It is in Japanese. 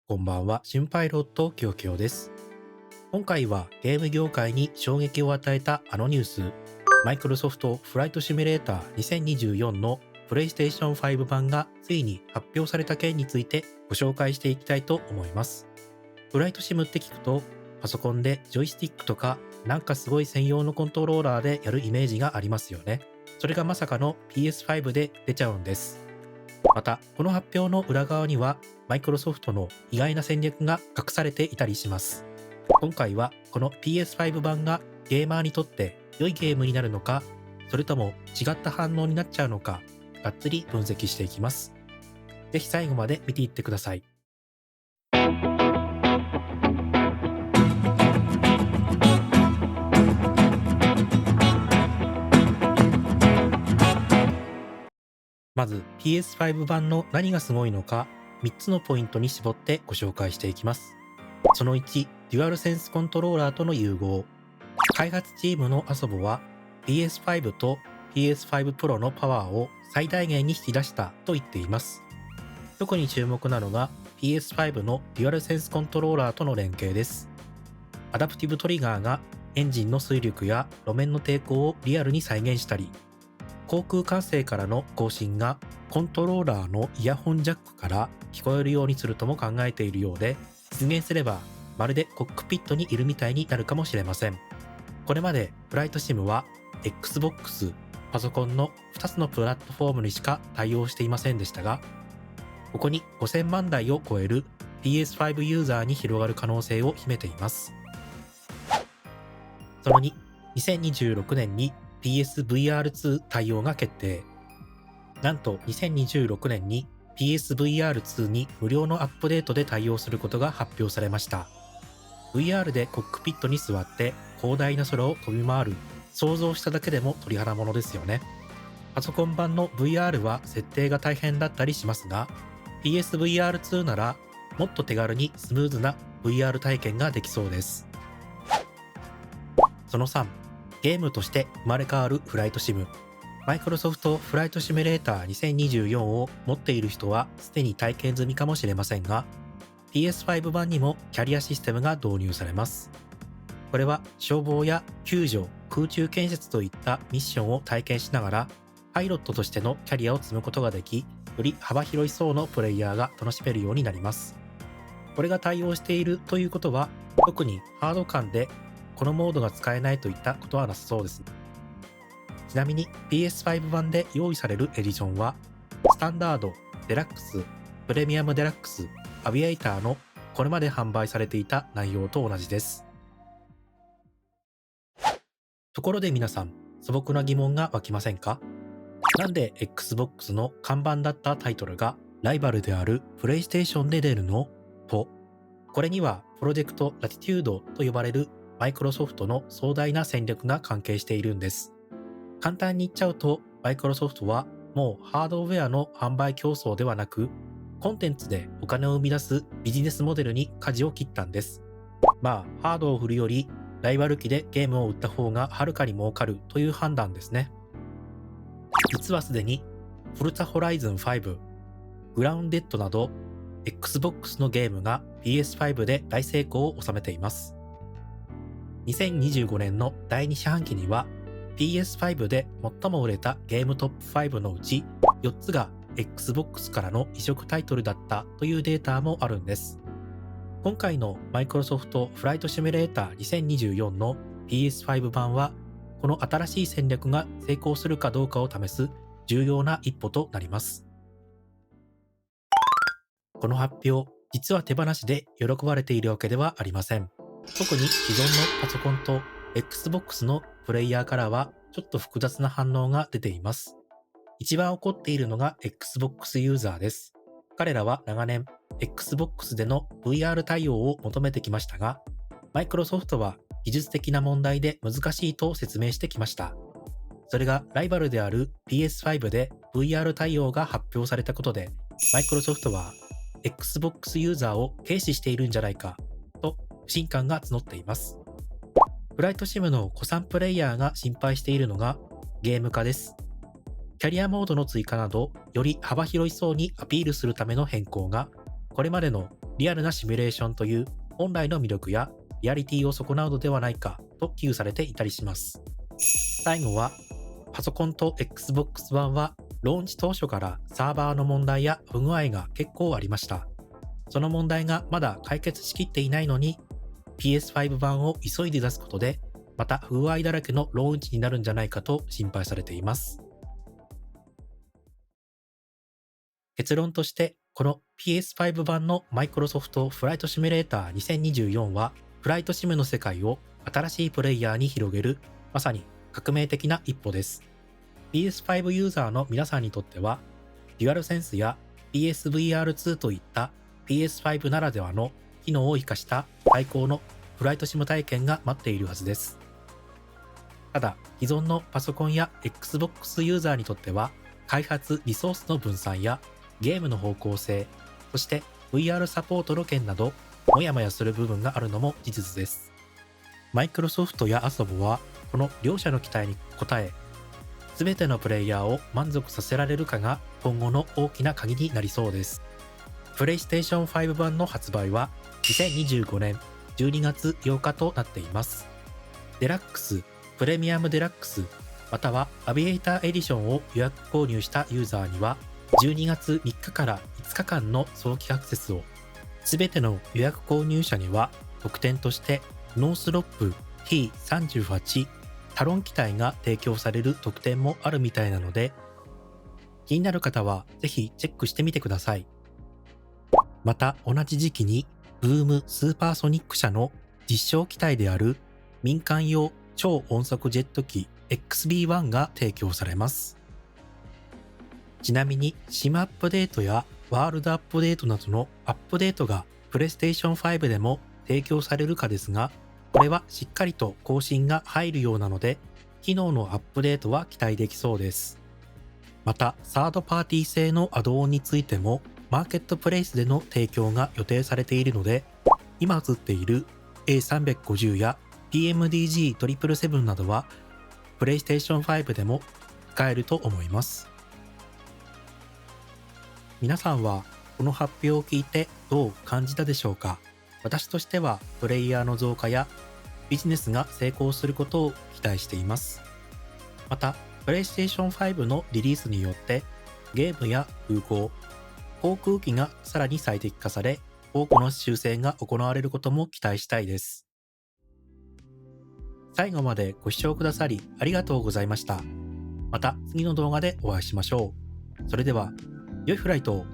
こんばんは、新パイロットきよきよです。今回はゲーム業界に衝撃を与えたあのニュース、マイクロソフトフライトシミュレーター2024のプレイステーション5版がついに発表された件についてご紹介していきたいと思います。フライトシムって聞くと、パソコンでジョイスティックとかなんかすごい専用のコントローラーでやるイメージがありますよね。それがまさかの PS5 で出ちゃうんです。また、この発表の裏側には、マイクロソフトの意外な戦略が隠されていたりします。今回は、この PS5 版がゲーマーにとって良いゲームになるのか、それとも違った反応になっちゃうのか、がっつり分析していきます。ぜひ最後まで見ていってください。まず PS5 版の何がすごいのか、3つのポイントに絞ってご紹介していきます。その1、デュアルセンスコントローラーとの融合。開発チームのアソボは PS5 と PS5 Pro のパワーを最大限に引き出したと言っています。特に注目なのが PS5 のデュアルセンスコントローラーとの連携です。アダプティブトリガーがエンジンの推力や路面の抵抗をリアルに再現したり、航空管制からの更新がコントローラーのイヤホンジャックから聞こえるようにするとも考えているようで、実現すればまるでコックピットにいるみたいになるかもしれません。これまでフライトシムは Xbox、パソコンの2つのプラットフォームにしか対応していませんでしたが、ここに5000万台を超える PS5 ユーザーに広がる可能性を秘めています。その2、2026年に PSVR2 対応が決定。なんと2026年に PSVR2 に無料のアップデートで対応することが発表されました。VR でコックピットに座って広大な空を飛び回る、想像しただけでも鳥肌ものですよね。パソコン版の VR は設定が大変だったりしますが、PSVR2 ならもっと手軽にスムーズな VR 体験ができそうです。その3、ゲームとして生まれ変わるフライトシム。マイクロソフトフライトシミュレーター2024を持っている人はすでに体験済みかもしれませんが、PS5 版にもキャリアシステムが導入されます。これは消防や救助、空中建設といったミッションを体験しながら、パイロットとしてのキャリアを積むことができ、より幅広い層のプレイヤーが楽しめるようになります。これが対応しているということは、特にハード感でこのモードが使えないといったことはなさそうです。ちなみに PS5 版で用意されるエディションは、スタンダード、デラックス、プレミアムデラックス、アビエイターのこれまで販売されていた内容と同じです。ところで皆さん、素朴な疑問が湧きませんか？なんで Xbox の看板だったタイトルがライバルであるプレイステーションで出るの？と、これにはプロジェクトラティテュードと呼ばれるマイクロソフトの壮大な戦略が関係しているんです。簡単に言っちゃうと、マイクロソフトはもうハードウェアの販売競争ではなく、コンテンツでお金を生み出すビジネスモデルに舵を切ったんです。まあ、ハードを振るより、ライバル機でゲームを売った方がはるかに儲かるという判断ですね。実はすでに、フルツァホライズン5、グラウンデッドなど、Xbox のゲームが PS5 で大成功を収めています。2025年の第2四半期には、PS5 で最も売れたゲームトップ5のうち4つが Xbox からの移植タイトルだったというデータもあるんです。今回のマイクロソフトフライトシミュレーター2024の PS5 版は、この新しい戦略が成功するかどうかを試す重要な一歩となります。この発表、実は手放しで喜ばれているわけではありません。特に既存のパソコンと Xbox のプレイヤーからはちょっと複雑な反応が出ています。一番怒っているのが Xbox ユーザーです。彼らは長年 Xbox での VR 対応を求めてきましたが、マイクロソフトは技術的な問題で難しいと説明してきました。それがライバルである PS5 で VR 対応が発表されたことで、マイクロソフトは Xbox ユーザーを軽視しているんじゃないかと不信感が募っています。フライトシムの古参プレイヤーが心配しているのがゲーム化です。キャリアモードの追加など、より幅広い層にアピールするための変更が、これまでのリアルなシミュレーションという本来の魅力やリアリティを損なうのではないかと危惧されていたりします。最後は、パソコンと Xbox One はローンチ当初からサーバーの問題や不具合が結構ありました。その問題がまだ解決しきっていないのに PS5 版を急いで出すことでまた不具合だらけのローンチになるんじゃないかと心配されています。結論として、この PS5 版のマイクロソフトフライトシミュレーター2024はフライトシムの世界を新しいプレイヤーに広げるまさに革命的な一歩です。PS5 ユーザーの皆さんにとっては、DualSense や PSVR2 といった PS5 ならではの機能を生かした最高のフライトシム体験が待っているはずです。ただ、既存のパソコンや Xbox ユーザーにとっては、開発リソースの分散やゲームの方向性、そして VR サポートの件など、もやもやする部分があるのも事実です。マイクロソフトや ASOBO は、この両者の期待に応え、すべてのプレイヤーを満足させられるかが今後の大きな鍵になりそうです。PlayStation 5版の発売は2025年12月8日となっています。デラックス、プレミアムデラックス、またはアビエイターエディションを予約購入したユーザーには12月3日から5日間の早期アクセスを、すべての予約購入者には特典としてノースロップ T38 タロン機体が提供される特典もあるみたいなので、気になる方はぜひチェックしてみてください。また同じ時期にブームスーパーソニック社の実証機体である民間用超音速ジェット機 XB1 が提供されます。ちなみに SIM アップデートやワールドアップデートなどのアップデートが PlayStation 5でも提供されるかですが、これはしっかりと更新が入るようなので、機能のアップデートは期待できそうです。また、サードパーティー製のアドオンについても、マーケットプレイスでの提供が予定されているので、今映っている A350 や PMDG777 などは、PlayStation 5でも使えると思います。皆さんはこの発表を聞いてどう感じたでしょうか？私としてはプレイヤーの増加やビジネスが成功することを期待しています。また、PlayStation 5のリリースによってゲームや空港、航空機がさらに最適化され、多くの修正が行われることも期待したいです。最後までご視聴くださりありがとうございました。また次の動画でお会いしましょう。それでは、良いフライトを。